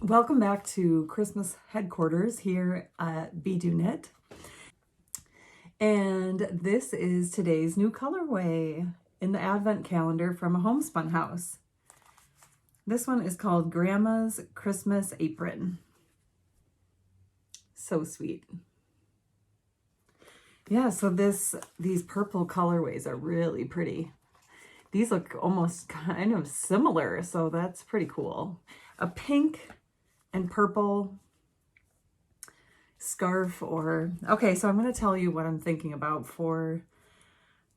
Welcome back to Christmas headquarters here at Be Do Knit. And this is today's new colorway in the advent calendar from A Homespun House. This one is called Grandma's Christmas Apron. So sweet. Yeah, so these purple colorways are really pretty. These look almost kind of similar, so that's pretty cool. A pink and purple scarf okay, so I'm going to tell you what I'm thinking about for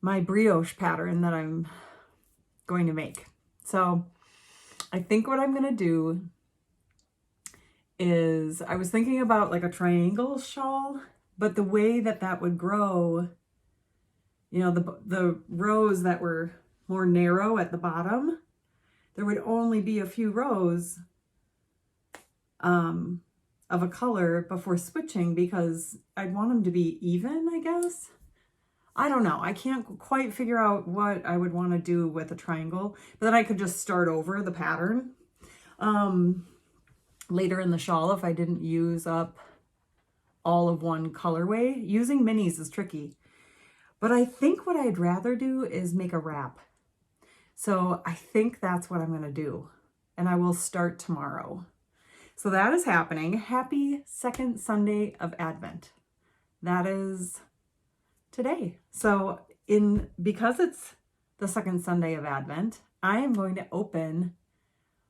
my brioche pattern that I'm going to make. So I think what I'm going to do is, I was thinking about like a triangle shawl, but the way that would grow, you know, the rows that were more narrow at the bottom, there would only be a few rows of a color before switching, because I'd want them to be even, I guess. I don't know. I can't quite figure out what I would want to do with a triangle, but then I could just start over the pattern later in the shawl if I didn't use up all of one colorway. Using minis is tricky, but I think what I'd rather do is make a wrap. So I think that's what I'm going to do, and I will start tomorrow. So that is happening. Happy second Sunday of Advent. That is today. So because it's the second Sunday of Advent, I am going to open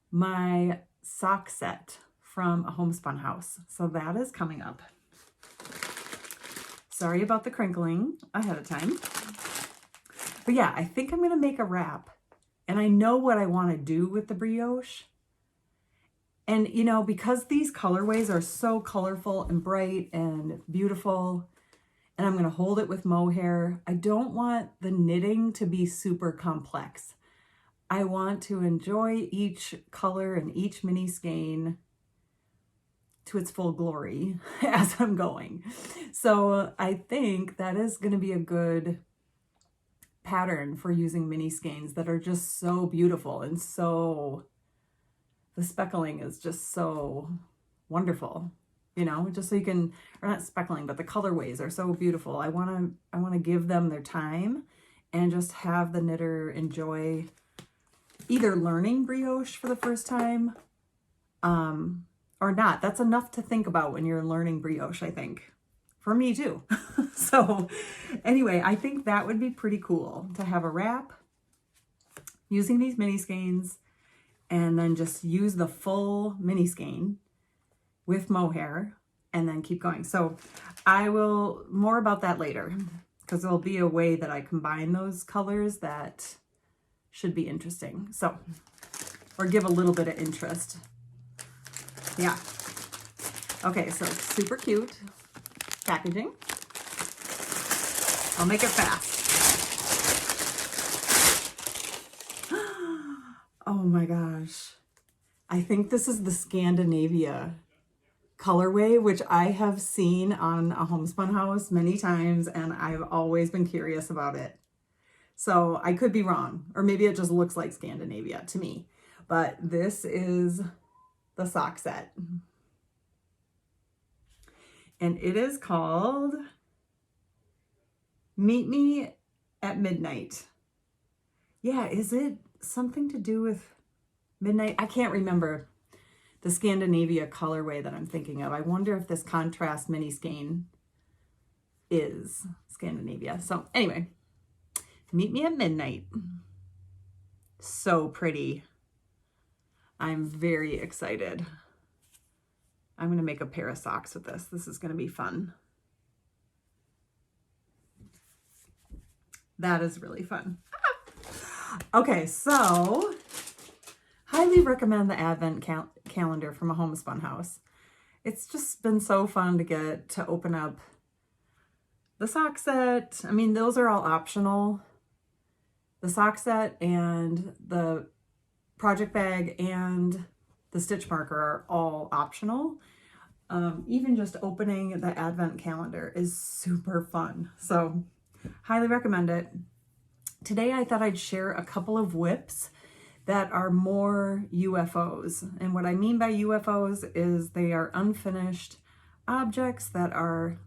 my sock set from A Homespun House. So that is coming up. Sorry about the crinkling ahead of time. But yeah, I think I'm going to make a wrap. And I know what I want to do with the brioche. And, you know, because these colorways are so colorful and bright and beautiful, and I'm going to hold it with mohair, I don't want the knitting to be super complex. I want to enjoy each color and each mini skein to its full glory as I'm going. So I think that is going to be a good pattern for using mini skeins that are just so beautiful, and so the speckling is just so wonderful, you know, just so you can, or not speckling, but the colorways are so beautiful. I want to give them their time and just have the knitter enjoy either learning brioche for the first time or not. That's enough to think about when you're learning brioche, I think. For me too. So anyway, I think that would be pretty cool to have a wrap using these mini skeins, and then just use the full mini skein with mohair and then keep going. So I will, more about that later, because there'll be a way that I combine those colors that should be interesting. So, or give a little bit of interest. Yeah. Okay, so super cute packaging. I'll make it fast. Oh my gosh. I think this is the Scandinavia colorway, which I have seen on A Homespun House many times, and I've always been curious about it. So I could be wrong, or maybe it just looks like Scandinavia to me, but this is the sock set. And it is called Meet Me at Midnight. Yeah, is it something to do with midnight? I can't remember the Scandinavia colorway that I'm thinking of. I wonder if this contrast mini skein is Scandinavia. So anyway, Meet Me at Midnight. So pretty. I'm very excited. I'm going to make a pair of socks with this. This is going to be fun. That is really fun. Okay, so highly recommend the Advent calendar from A Homespun House. It's just been so fun to get to open up the sock set. I mean, those are all optional. The sock set and the project bag and the stitch marker are all optional. Even just opening the Advent calendar is super fun. So highly recommend it. Today I thought I'd share a couple of whips that are more UFOs. And what I mean by UFOs is they are unfinished objects that are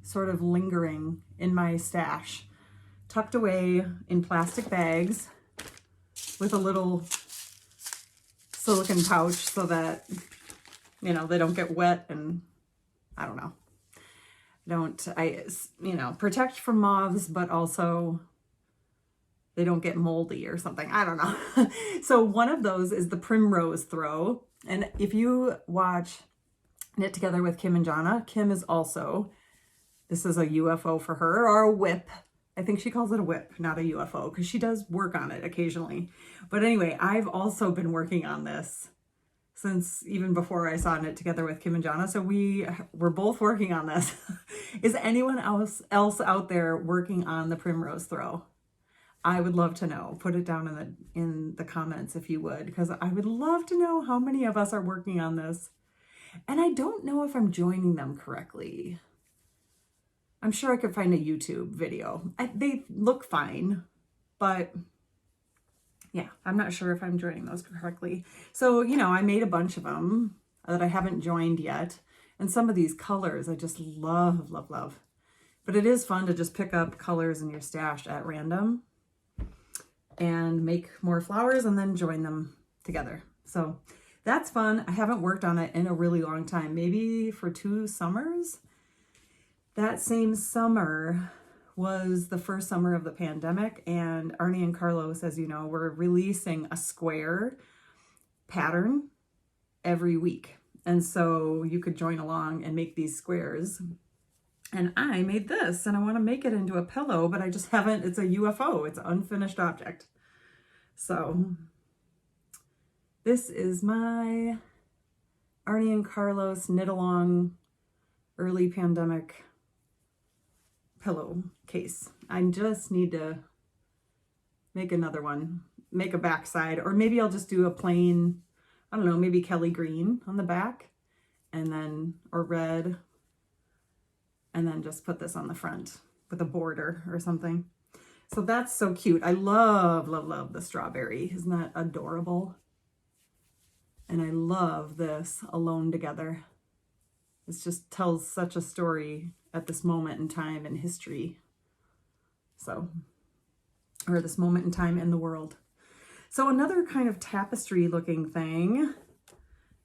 sort of lingering in my stash, tucked away in plastic bags with a little silicone pouch so that, you know, they don't get wet and I don't know. Protect from moths, but also they don't get moldy or something. I don't know. So one of those is the Primrose Throw. And if you watch Knit Together with Kim and Jonna, Kim is also, this is a UFO for her, or a whip. I think she calls it a whip, not a UFO, because she does work on it occasionally. But anyway, I've also been working on this since even before I saw Knit Together with Kim and Jonna. So we're both working on this. Is anyone else out there working on the Primrose Throw? I would love to know. Put it down in the comments if you would, because I would love to know how many of us are working on this. And I don't know if I'm joining them correctly. I'm sure I could find a YouTube video. They look fine, but yeah, I'm not sure if I'm joining those correctly. So, you know, I made a bunch of them that I haven't joined yet. And some of these colors I just love, love, love. But it is fun to just pick up colors in your stash at random and make more flowers and then join them together. So that's fun. I haven't worked on it in a really long time, maybe for 2 summers. That same summer was the first summer of the pandemic, and Arne and Carlos, as you know, were releasing a square pattern every week. And so you could join along and make these squares. And I made this, and I want to make it into a pillow, but I just haven't. It's a UFO. It's an unfinished object. So this is my Arne and Carlos knit along early pandemic pillow case. I just need to make another one, make a backside, or maybe I'll just do a plain, I don't know, maybe Kelly green on the back, and then, or red, and then just put this on the front with a border or something. So that's so cute. I love, love, love the strawberry. Isn't that adorable? And I love this Alone Together. This just tells such a story at this moment in time in history. So, or this moment in time in the world. So another kind of tapestry looking thing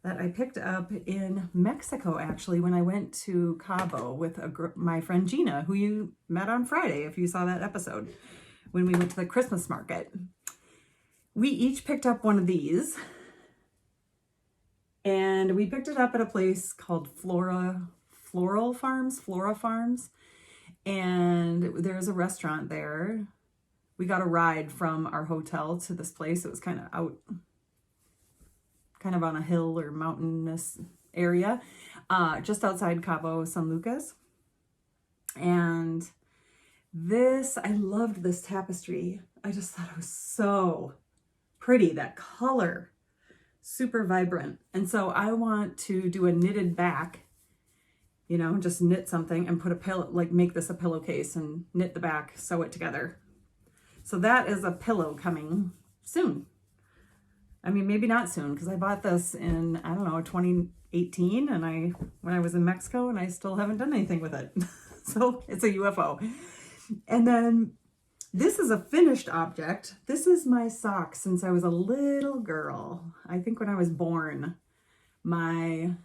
that I picked up in Mexico, actually, when I went to Cabo with my friend Gina, who you met on Friday, if you saw that episode, when we went to the Christmas market. We each picked up one of these, and we picked it up at a place called Flora Farms, and there's a restaurant there. We got a ride from our hotel to this place. It was kind of out, kind of on a hill or mountainous area, just outside Cabo San Lucas. And this, I loved this tapestry. I just thought it was so pretty, that color, super vibrant. And so I want to do a knitted back, you know, just knit something and put a pillow, like make this a pillowcase and knit the back, sew it together. So that is a pillow coming soon. I mean, maybe not soon, because I bought this in, I don't know, 2018, and when I was in Mexico, and I still haven't done anything with it. So it's a UFO. And then this is a finished object. This is my sock since I was a little girl. I think when I was born, I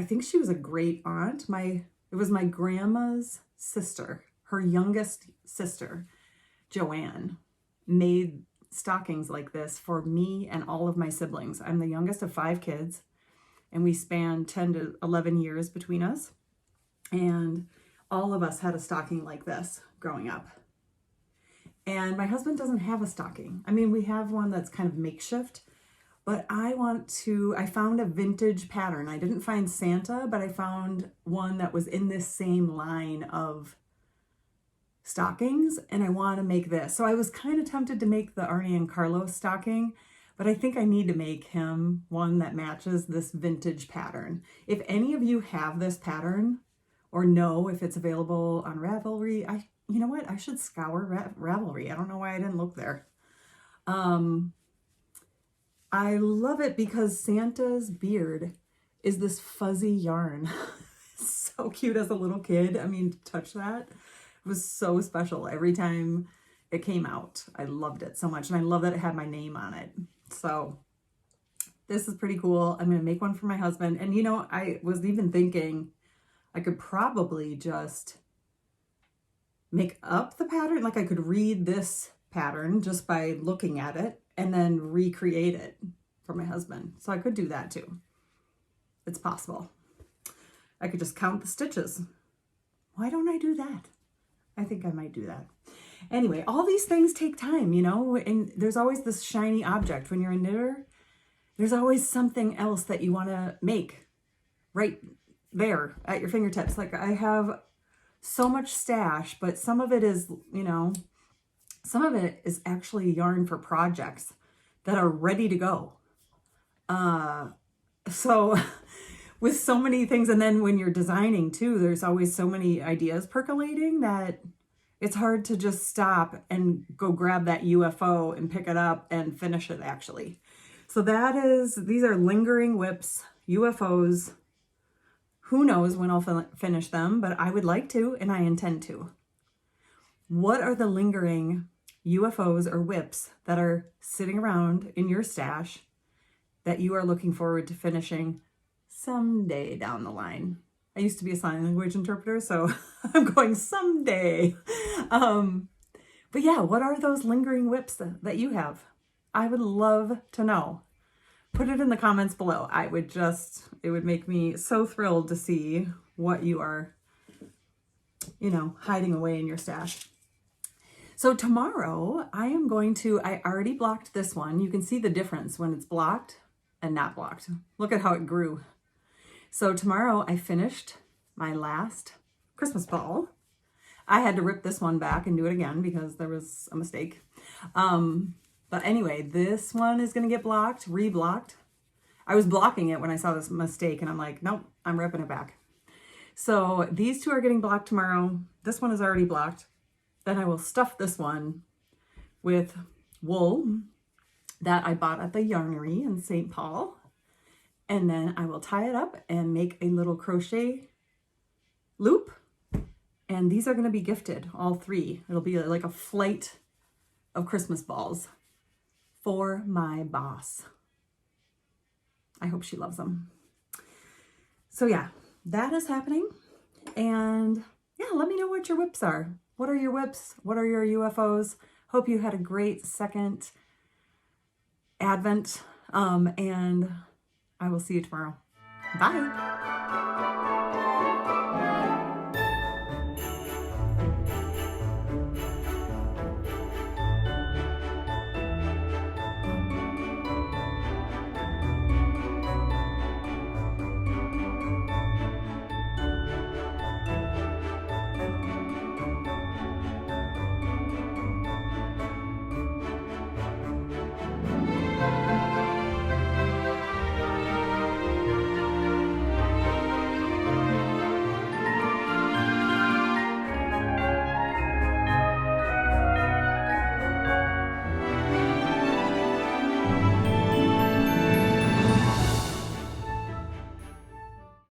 think she was a great aunt. It was my grandma's sister, her youngest sister, Joanne, made stockings like this for me and all of my siblings. I'm the youngest of 5 kids, and we span 10 to 11 years between us. And all of us had a stocking like this growing up. And my husband doesn't have a stocking. I mean, we have one that's kind of makeshift, but I found a vintage pattern. I didn't find Santa, but I found one that was in this same line of stockings, and I want to make this. So I was kind of tempted to make the Arne and Carlos stocking, but I think I need to make him one that matches this vintage pattern. If any of you have this pattern or know if it's available on Ravelry, you know what? I should scour Ravelry. I don't know why I didn't look there. I love it because Santa's beard is this fuzzy yarn. So cute as a little kid. I mean, to touch that, it was so special every time it came out. I loved it so much, and I love that it had my name on it. So this is pretty cool. I'm gonna make one for my husband. And you know, I was even thinking I could probably just make up the pattern. Like I could read this pattern just by looking at it and then recreate it for my husband. So I could do that too. It's possible. I could just count the stitches. Why don't I do that? I think I might do that. Anyway, all these things take time, you know, and there's always this shiny object. When you're a knitter, there's always something else that you want to make right there at your fingertips. Like I have so much stash, but some of it is, you know, some of it is actually yarn for projects that are ready to go. So with so many things, and then when you're designing too, there's always so many ideas percolating that it's hard to just stop and go grab that UFO and pick it up and finish it actually. So these are lingering whips, UFOs. Who knows when I'll finish them, but I would like to, and I intend to. What are the lingering UFOs or whips that are sitting around in your stash that you are looking forward to finishing someday down the line? I used to be a sign language interpreter, so I'm going someday. But yeah, what are those lingering whips that you have? I would love to know. Put it in the comments below. It would make me so thrilled to see what you are, you know, hiding away in your stash. So tomorrow I already blocked this one. You can see the difference when it's blocked and not blocked. Look at how it grew. So tomorrow I finished my last Christmas ball. I had to rip this one back and do it again because there was a mistake. But anyway, this one is going to get blocked, reblocked. I was blocking it when I saw this mistake and I'm like, nope, I'm ripping it back. So these two are getting blocked tomorrow. This one is already blocked. Then I will stuff this one with wool that I bought at the yarnery in St. Paul. And then I will tie it up and make a little crochet loop. And these are going to be gifted, all three. It'll be like a flight of Christmas balls for my boss. I hope she loves them. So yeah, that is happening. And yeah, let me know what your whips are. What are your whips? What are your UFOs? Hope you had a great second Advent. And I will see you tomorrow. Bye.